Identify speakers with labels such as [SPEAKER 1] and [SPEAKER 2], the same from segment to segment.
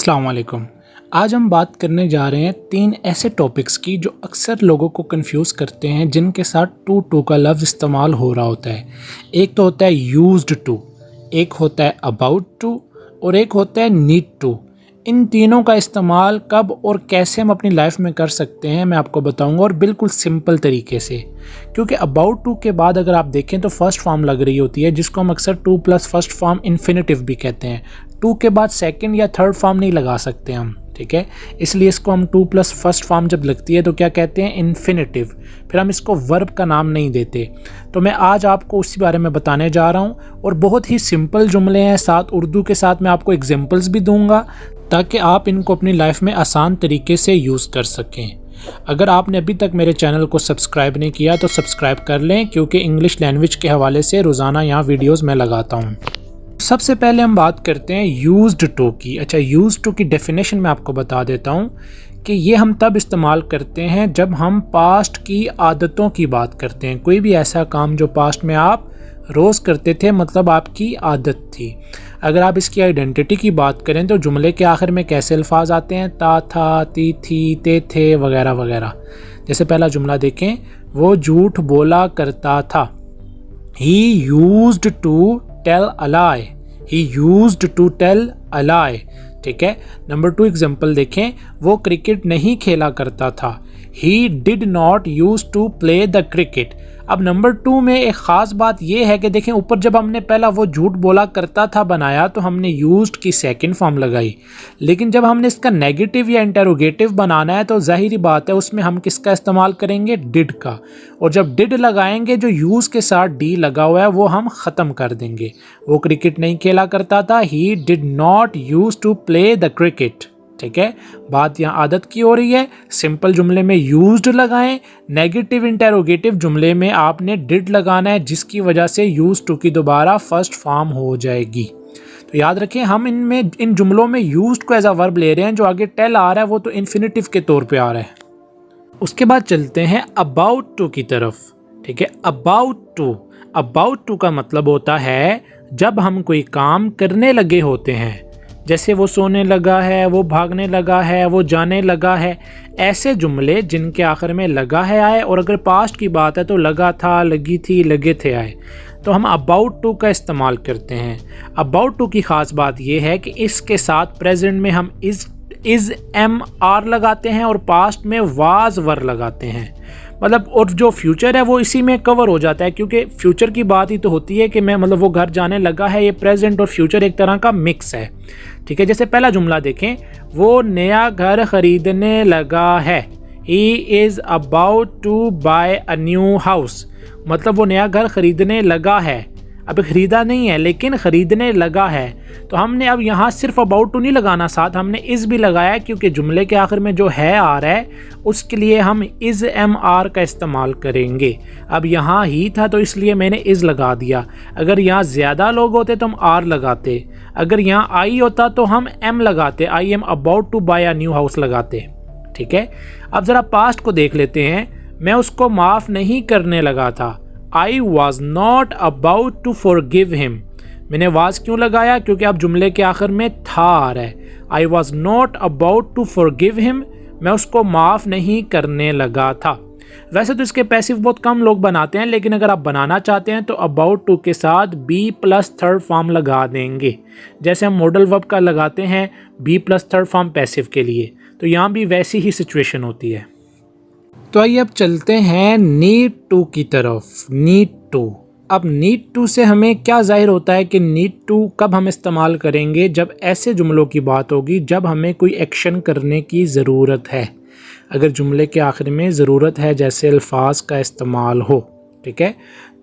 [SPEAKER 1] अस्सलाम वालेकुम। आज हम बात करने जा रहे हैं 3 ऐसे टॉपिक्स की जो अक्सर लोगों को कंफ्यूज करते हैं, जिनके साथ टू का लफ्ज़ इस्तेमाल हो रहा होता है। एक तो होता है यूज्ड टू, एक होता है अबाउट टू और एक होता है नीड टू। इन तीनों का इस्तेमाल कब और कैसे हम अपनी लाइफ में कर सकते हैं मैं आपको बताऊंगा, और बिल्कुल सिंपल तरीके से। क्योंकि अबाउट टू के बाद अगर आप देखें तो फर्स्ट फॉर्म लग रही होती है, जिसको हम अक्सर two plus first form infinitive भी कहते हैं। टू के बाद सेकंड या थर्ड फॉर्म नहीं लगा सकते हम, ठीक है। इसलिए इसको हम टू प्लस फर्स्ट फॉर्म जब लगती है तो क्या कहते हैं, इन्फिनेटिव। फिर हम इसको वर्ब का नाम नहीं देते। तो मैं आज आपको उसी बारे में बताने जा रहा हूँ, और बहुत ही सिंपल जुमले हैं, साथ उर्दू के साथ मैं आपको एग्जांपल्स भी दूंगा ताकि आप इनको अपनी लाइफ में आसान तरीके से यूज़ कर सकें। अगर आपने अभी तक मेरे चैनल को सब्सक्राइब नहीं किया तो सब्सक्राइब कर लें, क्योंकि इंग्लिश लैंग्वेज के हवाले से रोज़ाना यहाँ वीडियोज़ मैं लगाता हूँ। सबसे पहले हम बात करते हैं यूज्ड टू की। अच्छा, यूज्ड टू की डेफिनेशन मैं आपको बता देता हूँ कि ये हम तब इस्तेमाल करते हैं जब हम पास्ट की आदतों की बात करते हैं। कोई भी ऐसा काम जो पास्ट में आप रोज़ करते थे, मतलब आपकी आदत थी। अगर आप इसकी आइडेंटिटी की बात करें तो जुमले के आखिर में कैसे अल्फाज आते हैं, ता, था, ती, थी, ते, थे वगैरह वगैरह। जैसे पहला जुमला देखें, वो झूठ बोला करता था। He used to tell a lie. He used to tell a lie. ठीक है। नंबर 2 एग्जाम्पल देखें, वो क्रिकेट नहीं खेला करता था। He did not used to play the cricket. अब नंबर 2 में एक ख़ास बात यह है कि देखें, ऊपर जब हमने पहला वो झूठ बोला करता था बनाया तो हमने यूज्ड की सेकंड फॉर्म लगाई, लेकिन जब हमने इसका नेगेटिव या इंटेरोगेटिव बनाना है तो जाहिर बात है उसमें हम किसका इस्तेमाल करेंगे, डिड का। और जब डिड लगाएंगे जो यूज़ के साथ डी लगा हुआ है वो हम ख़त्म कर देंगे। वो क्रिकेट नहीं खेला करता था, he did not use to play the cricket. ठीक है, बात यहाँ आदत की हो रही है। सिंपल जुमले में यूज्ड लगाएं, नेगेटिव इंटेरोगेटिव जुमले में आपने डिड लगाना है, जिसकी वजह से यूज टू की दोबारा फर्स्ट फॉर्म हो जाएगी। तो याद रखें, हम इन जुमलों में यूज्ड को एज अ वर्ब ले रहे हैं। जो आगे टेल आ रहा है वो तो इन्फिनेटिव के तौर पे आ रहा है। उसके बाद चलते हैं अबाउट टू की तरफ। ठीक है, अबाउट टू का मतलब होता है जब हम कोई काम करने लगे होते हैं। जैसे वो सोने लगा है, वो भागने लगा है, वो जाने लगा है। ऐसे जुमले जिनके आखिर में लगा है आए, और अगर पास्ट की बात है तो लगा था, लगी थी, लगे थे आए, तो हम अबाउट टू का इस्तेमाल करते हैं। अबाउट टू की ख़ास बात यह है कि इसके साथ प्रेजेंट में हम इज़ एम आर लगाते हैं और पास्ट में वाज वर लगाते हैं। मतलब और जो फ्यूचर है वो इसी में कवर हो जाता है, क्योंकि फ्यूचर की बात ही तो होती है कि मैं मतलब वो घर जाने लगा है। ये प्रेजेंट और फ्यूचर एक तरह का मिक्स है। ठीक है, जैसे पहला जुमला देखें, वो नया घर खरीदने लगा है। He is about to buy a new house. मतलब वो नया घर खरीदने लगा है, अब खरीदा नहीं है लेकिन ख़रीदने लगा है। तो हमने अब यहाँ सिर्फ अबाउट टू नहीं लगाना, साथ हमने इज़ भी लगाया, क्योंकि जुमले के आखिर में जो है आ रहा है उसके लिए हम इज़ एम आर का इस्तेमाल करेंगे। अब यहाँ ही था तो इसलिए मैंने इज़ लगा दिया। अगर यहाँ ज़्यादा लोग होते तो हम आर लगाते। अगर यहाँ आई होता तो हम एम लगाते, I am about to buy a new house लगाते। ठीक है, अब ज़रा पास्ट को देख लेते हैं। मैं उसको माफ़ नहीं करने लगा था। I was not about to forgive him. मैंने was क्यों लगाया, क्योंकि अब जुमले के आखिर में था आ रहा है। I was not about to forgive him. मैं उसको माफ़ नहीं करने लगा था। वैसे तो इसके पैसिव बहुत कम लोग बनाते हैं, लेकिन अगर आप बनाना चाहते हैं तो अबाउट टू के साथ बी प्लस थर्ड फॉर्म लगा देंगे। जैसे हम मॉडल वर्ब का लगाते हैं be plus third form passive के लिए, तो यहाँ भी वैसी ही सिचुएशन होती है। तो आइए अब चलते हैं नीड टू की तरफ। नीड टू, अब नीड टू से हमें क्या जाहिर होता है कि नीड टू कब हम इस्तेमाल करेंगे, जब ऐसे जुमलों की बात होगी जब हमें कोई एक्शन करने की ज़रूरत है। अगर जुमले के आखिर में ज़रूरत है, जैसे अल्फाज का इस्तेमाल हो। ठीक है,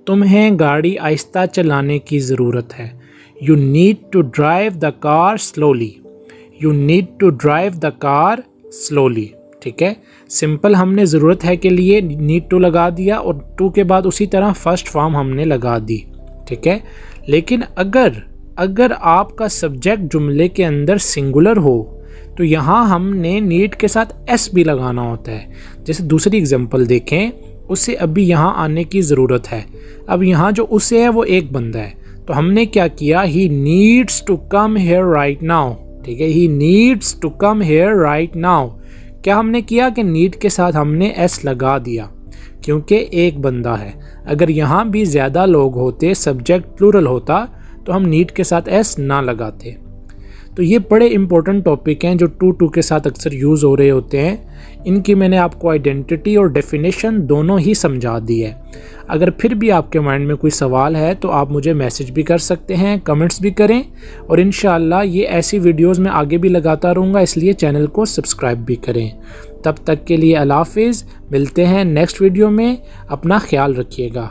[SPEAKER 1] तुम्हें गाड़ी आहिस्ता चलाने की ज़रूरत है। You need to drive the car slowly. You need to drive the car slowly. ठीक है, सिंपल हमने ज़रूरत है के लिए नीड टू लगा दिया, और टू के बाद उसी तरह फर्स्ट फॉर्म हमने लगा दी। ठीक है, लेकिन अगर आपका सब्जेक्ट जुमले के अंदर सिंगुलर हो तो यहाँ हमने नीड के साथ एस भी लगाना होता है। जैसे दूसरी एग्जांपल देखें, उसे अभी यहाँ आने की ज़रूरत है। अब यहाँ जो उसे है वो एक बंदा है, तो हमने क्या किया, he needs to come here right now. ठीक है, he needs to come here right now. क्या हमने किया कि नीड के साथ हमने एस लगा दिया क्योंकि एक बंदा है। अगर यहाँ भी ज़्यादा लोग होते, सब्जेक्ट प्लूरल होता, तो हम नीड के साथ एस ना लगाते। तो ये बड़े इंपॉर्टेंट टॉपिक हैं जो टू के साथ अक्सर यूज़ हो रहे होते हैं। इनकी मैंने आपको आइडेंटिटी और डेफिनेशन दोनों ही समझा दी है। अगर फिर भी आपके माइंड में कोई सवाल है तो आप मुझे मैसेज भी कर सकते हैं, कमेंट्स भी करें, और इंशाअल्लाह ये ऐसी वीडियोस मैं आगे भी लगाता रहूँगा, इसलिए चैनल को सब्सक्राइब भी करें। तब तक के लिए अल्लाह हाफिज़, मिलते हैं नेक्स्ट वीडियो में, अपना ख्याल रखिएगा।